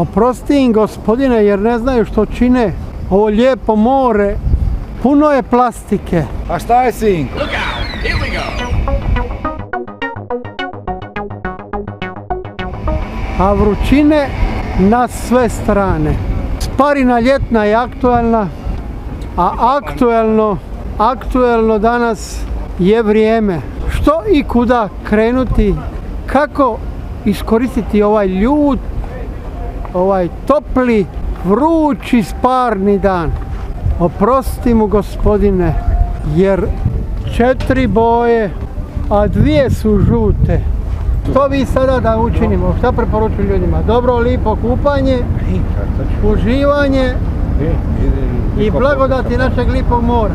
Oprosti im gospodine jer ne znaju što čine. Ovo lijepo more, puno je plastike. A šta je sin? A vrućine na sve strane. Sparina ljetna je aktualna, a aktuelno danas je vrijeme. Što i kuda krenuti, kako iskoristiti ovaj ljud, ovaj topli, vrući, sparni dan. Oprosti mu gospodine, jer 4 boje, a 2 su žute. Što vi sada da učinimo? Šta preporučuju ljudima? Dobro, lipo kupanje, uživanje i blagodati našeg lipog mora.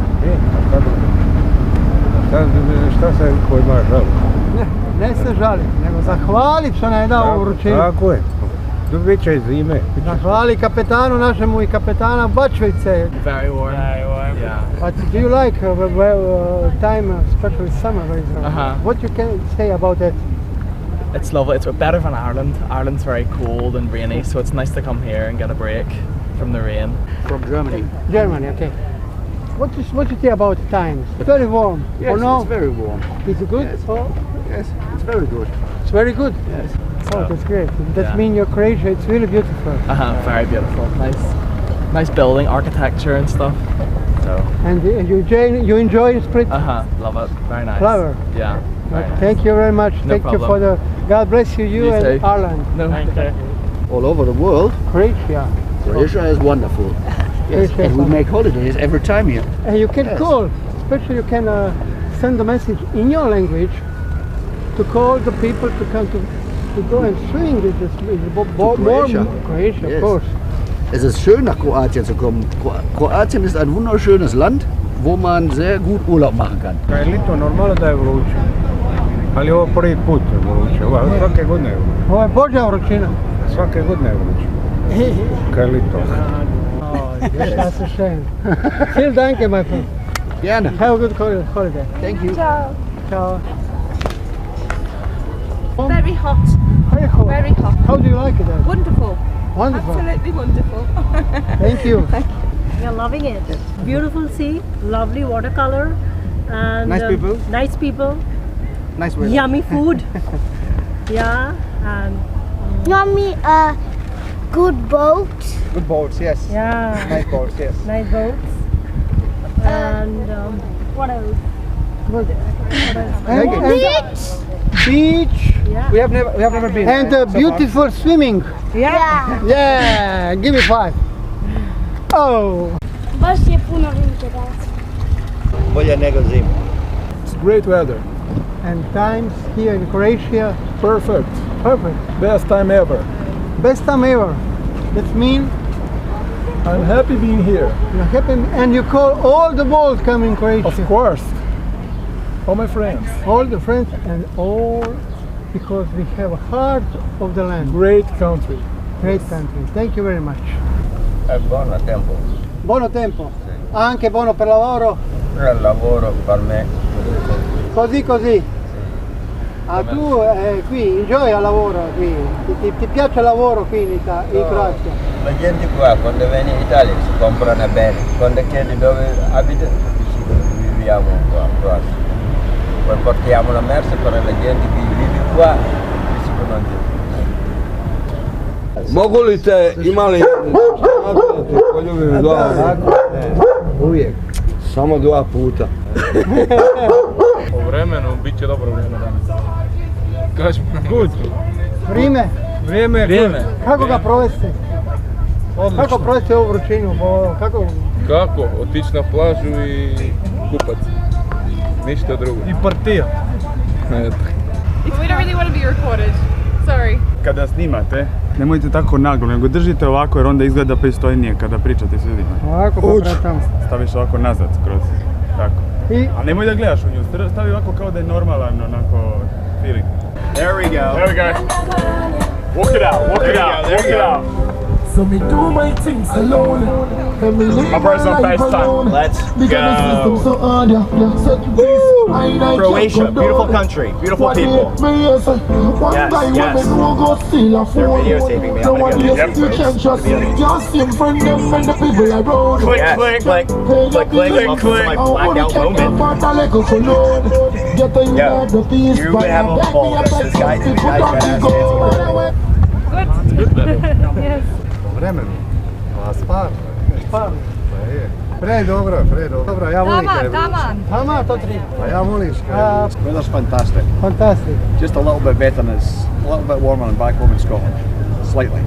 Šta se koji ima žali? Ne se žali, nego zahvali što nam je dao vrućinu. Tako je. Bit će zime. Zahvali kapetanu našemu i kapetana Bačvice. Very warm. Very warm. Yeah. But do you like time, especially summer? What you can say about that? It's lovely. It's better than Ireland. Ireland's very cold and rainy, so it's nice to come here and get a break from the rain. From Germany. Germany, okay. What you think about time? It's very warm. Yes, or no? it's very warm. Is it good? Yes. Oh, Yes, it's very good. it's very good. Yes. Oh, that's great. That Yeah. means your Croatia. It's really beautiful. Very beautiful. Nice building, architecture and stuff. So. And you enjoy Split? Love it. Very nice. Flower. Yeah. Very nice. Thank you very much. No Thank you for problem. God bless you, you You and too. Ireland. No. Thank you. All over the world, Croatia. Croatia is wonderful. Yes, Croatia is and we make holidays every time here. And you can Yes. call, especially you can send a message in your language to call the people to come to go and swim with this Croatia. Croatia, Yes. of course. Es ist schön, nach Kroatien zu kommen. Kroatien ist ein wunderschönes Land, wo man sehr gut Urlaub machen kann. Kaj je lito normalno da je vruće. Ali ovo prvi put je vruće. Svake godine je vruće. Ovo je Božja vrućina. Svake godine je vruće. Kaj je lito. That's a shame. Vielen Dank, my friend. Gerne. Have a good holiday. Thank you. Ciao. Ciao. Very hot. Very cold. Very hot. How do you like it? Then? Wonderful. Wonderful. Absolutely wonderful. Thank you. We are loving it. Beautiful sea, lovely watercolor, and Nice people. Nice people, Nice weather. yummy food. Yeah, and Yummy, good boat. Good boats, yes. yeah, Nice boats, yes. nice boats. And what else? Good. Thank you. Beach Yeah. We have never been. and so far. beautiful swimming. Yeah. Yeah, give me 5. Oh. Baš je puno vinke danas. Bolje nego zima. It's great weather. And times here in Croatia, Perfect. perfect. Best time ever. Best time ever. That means I'm happy being here. you're happy and you call all the world come in Croatia. Of course. All my friends. All the friends and all because we have a heart of the land. Great country. Great country. Thank you very much. È buono tempo, Buono tempo. Anche buono per lavoro. per il lavoro per me. Così così. Ah, tu qui enjoy al lavoro qui. Ti piace il lavoro qui in Croazia? La gente qua quando viene in Italia si comprano bene, quando chiede dove abita dice viviamo qua. Poi portiamo la merce per la gente che vive qua dicono Mogu li te imali poljubim dva? Uvijek. Samo 2 puta. Po vremenu bit će dobro vrijeme danas. Kažemo nam Good. Vrijeme. Vrijeme je Vrijeme. Kako ga provesti? Kako provesti ovu vrućinu? Kako? Kako? Otići na plažu i kupat. Ništa drugo. I partija. Eto. We don't really want to be recorded. Sorry. Kada snimate, nemojte tako naglo, nego držite ovako jer onda izgleda pristojnije kada pričate s ljudima. Ovako popratam. Staviš ovako nazad skroz, tako. I A nemoj da gledaš u nju, stavi ovako kao da je normalan, onako, feeling. There we go. There we go. Walk it out, walk it out, walk it out. So me do my things alone. And me live My personal my life FaceTime. alone. Let's Because the go. system so hard, yeah. So Croatia, beautiful country, beautiful people. Yes, yes. They're videotaping me. I'm gonna get on YouTube. Click, yes, click, click, click, click, click. My blacked out moment. Yo, you would have a ball. This guy's got ass dancing. Good. Yes. Vremenu. A stvarno. Stvarno. Predobro. Dobro, ja volim kaj. Tama, to tri. Pa ja voliš kaj. Weather's fantastic. Fantastic. Just a little bit better than it's a little bit warmer than back home in Scotland. Slightly.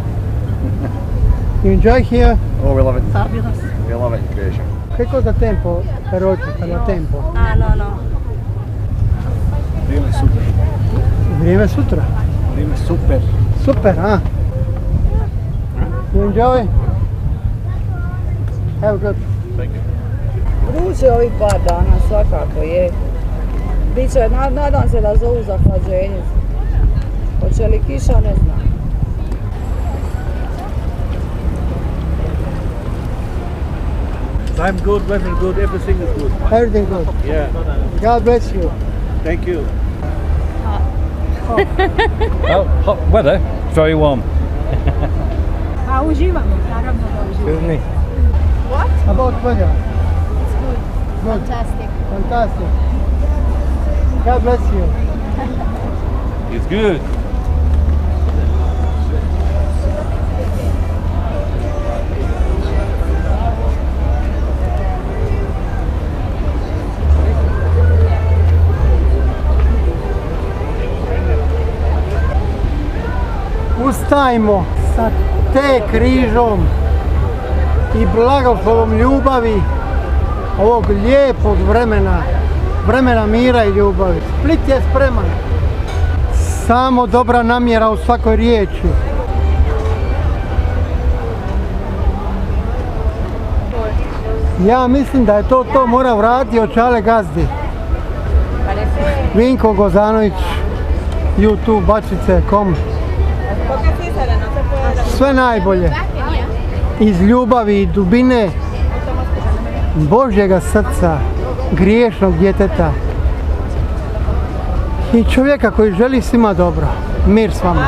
You enjoy here? Oh, we love it. Fabulous. We love it in Croatia. Che cosa tempo per oggi, per la tempo? Ah, no. Vrijeme super. Vrijeme sutra. Vrijeme super. Super, ah. You enjoy? Have good. Vruće ovih par dana, svakako je. Biće, nadam se da zovu zahlađenje. Hoće li kiša, ne znam. Time good, weather good, everything is good. Everything good. Yeah. God bless you. Thank you. Hot weather, very warm. A uživamo, naravno da uživamo. What? About weather? It's good. Good. Fantastic. Fantastic. God bless you. It's good. Ustajmo sa te križom i blagoslovom ljubavi ovog lijepog vremena mira i ljubavi. Split je spreman. Samo dobra namjera u svakoj riječi. Ja mislim da je to mora vratiti od Čale Gazdi. Vinko Gozanović, YouTube, bačice.com. Sve najbolje. Iz ljubavi i dubine Božjega srca, griješnog djeteta i čovjeka koji želi svima dobro. Mir s vama.